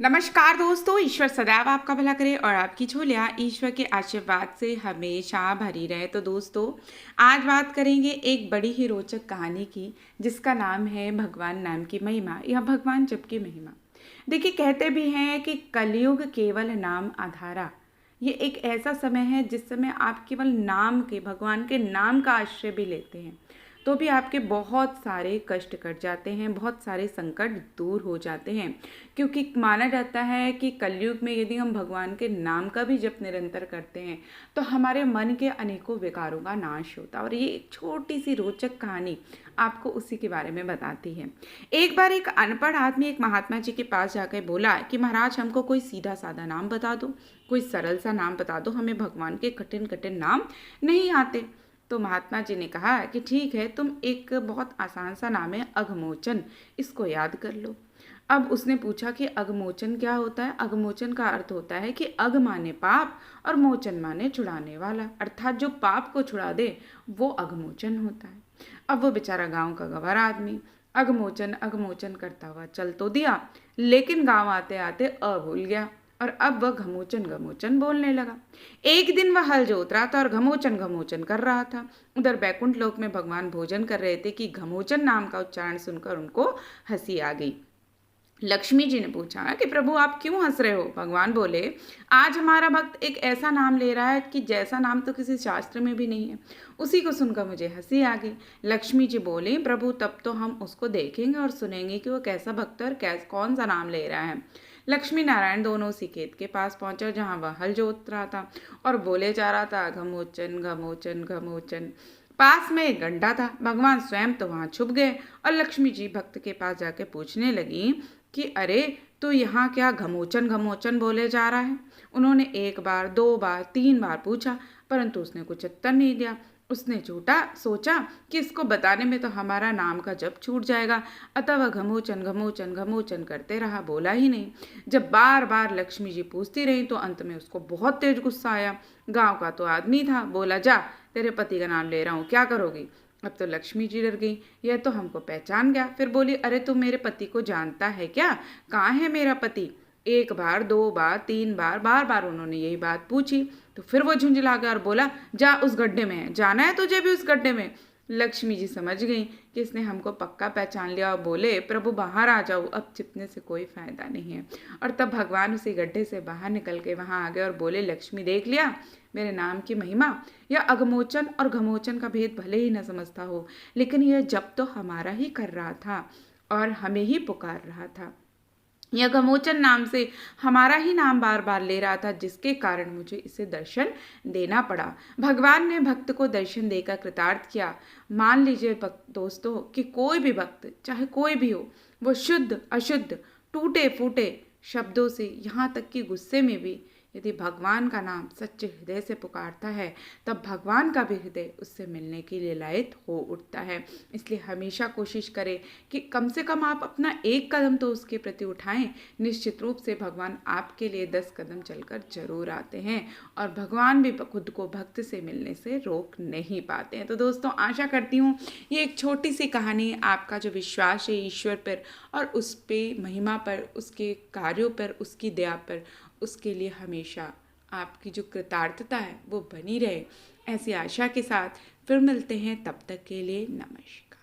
नमस्कार दोस्तों, ईश्वर सदैव आपका भला करे और आपकी झोलियाँ ईश्वर के आशीर्वाद से हमेशा भरी रहे। तो दोस्तों, आज बात करेंगे एक बड़ी ही रोचक कहानी की, जिसका नाम है भगवान नाम की महिमा या भगवान जप की महिमा। देखिए, कहते भी हैं कि कलयुग केवल नाम आधारा। ये एक ऐसा समय है जिस समय आप केवल नाम के, भगवान के नाम का आश्रय भी लेते हैं तो भी आपके बहुत सारे कष्ट कट जाते हैं, बहुत सारे संकट दूर हो जाते हैं। क्योंकि माना जाता है कि कलयुग में यदि हम भगवान के नाम का भी जप निरंतर करते हैं तो हमारे मन के अनेकों विकारों का नाश होता है। और ये एक छोटी सी रोचक कहानी आपको उसी के बारे में बताती है। एक बार एक अनपढ़ आदमी एक महात्मा जी के पास जाकर बोला कि महाराज, हमको कोई सीधा साधा नाम बता दो, कोई सरल सा नाम बता दो, हमें भगवान के कठिन कठिन नाम नहीं आते। तो महात्मा जी ने कहा कि ठीक है, तुम एक बहुत आसान सा नाम है अघमोचन, इसको याद कर लो। अब उसने पूछा कि अघमोचन क्या होता है। अघमोचन का अर्थ होता है कि अघ माने पाप और मोचन माने छुड़ाने वाला, अर्थात जो पाप को छुड़ा दे वो अघमोचन होता है। अब वो बेचारा गांव का गंवार आदमी अघमोचन अघमोचन करता हुआ चल तो दिया, लेकिन गांव आते आते भूल गया और अब वह घमोचन घमोचन बोलने लगा। एक दिन वह हल जोत रहा था और घमोचन घमोचन कर रहा था। उधर बैकुंठ लोक में भगवान भोजन कर रहे थे कि घमोचन नाम का उच्चारण सुनकर उनको हंसी आ गई। लक्ष्मी जी ने पूछा कि प्रभु, आप क्यों हंस रहे हो। भगवान बोले, आज हमारा भक्त एक ऐसा नाम ले रहा है कि जैसा नाम तो किसी शास्त्र में भी नहीं है। उसी को सुनकर मुझे हंसी आ गई। लक्ष्मी जी बोली, प्रभु तब तो हम उसको देखेंगे और सुनेंगे कि वो कैसा भक्त है और कौन सा नाम ले रहा है। लक्ष्मी नारायण दोनों उसी खेत के पास पहुंचे जहां वह हल जोत रहा था और बोले जा रहा था, घमोचन घमोचन घमोचन। पास में एक गड्ढा था। भगवान स्वयं तो वहां छुप गए और लक्ष्मी जी भक्त के पास जाके पूछने लगी कि अरे, तो यहाँ क्या घमोचन घमोचन बोले जा रहा है। उन्होंने एक बार, दो बार, तीन बार पूछा, परंतु उसने कुछ उत्तर नहीं दिया। उसने झूठा सोचा कि इसको बताने में तो हमारा नाम का जप छूट जाएगा, अतः वह घमोचन घमोचन घमोचन करते रहा, बोला ही नहीं। जब बार बार लक्ष्मी जी पूछती रही तो अंत में उसको बहुत तेज गुस्सा आया। गांव का तो आदमी था, बोला, जा, तेरे पति का नाम ले रहा हूँ, क्या करोगी। अब तो लक्ष्मी जी डर गई, यह तो हमको पहचान गया। फिर बोली, अरे तुम मेरे पति को जानता है क्या, कहाँ है मेरा पति। एक बार, दो बार, तीन बार, बार बार उन्होंने यही बात पूछी। तो फिर वो झुंझला गया और बोला, जा, उस गड्ढे में है, जाना है तुझे भी उस गड्ढे में। लक्ष्मी जी समझ गई कि इसने हमको पक्का पहचान लिया और बोले, प्रभु बाहर आ जाओ, अब छिपने से कोई फायदा नहीं है। और तब भगवान उसी गड्ढे से बाहर निकल के वहां आ गए और बोले, लक्ष्मी देख लिया मेरे नाम की महिमा। यह अघमोचन और घमोचन का भेद भले ही न समझता हो, लेकिन यह जब तो हमारा ही कर रहा था और हमें ही पुकार रहा था। यह घमोचन नाम से हमारा ही नाम बार बार ले रहा था, जिसके कारण मुझे इसे दर्शन देना पड़ा। भगवान ने भक्त को दर्शन देकर कृतार्थ किया। मान लीजिए दोस्तों कि कोई भी भक्त, चाहे कोई भी हो, वो शुद्ध अशुद्ध, टूटे फूटे शब्दों से, यहाँ तक कि गुस्से में भी यदि भगवान का नाम सच्चे हृदय से पुकारता है, तब भगवान का भी हृदय उससे मिलने के लिए लायक हो उठता है। इसलिए हमेशा कोशिश करें कि कम से कम आप अपना एक कदम तो उसके प्रति उठाएं। निश्चित रूप से भगवान आपके लिए 10 कदम चलकर जरूर आते हैं और भगवान भी खुद को भक्त से मिलने से रोक नहीं पाते हैं। तो दोस्तों, आशा करती हूँ ये एक छोटी सी कहानी आपका जो विश्वास है ईश्वर पर और उस पे महिमा पर, उसके कार्यों पर, उसकी दया पर, उसके लिए हमेशा आपकी जो कृतार्थता है वो बनी रहे। ऐसी आशा के साथ फिर मिलते हैं, तब तक के लिए नमस्कार।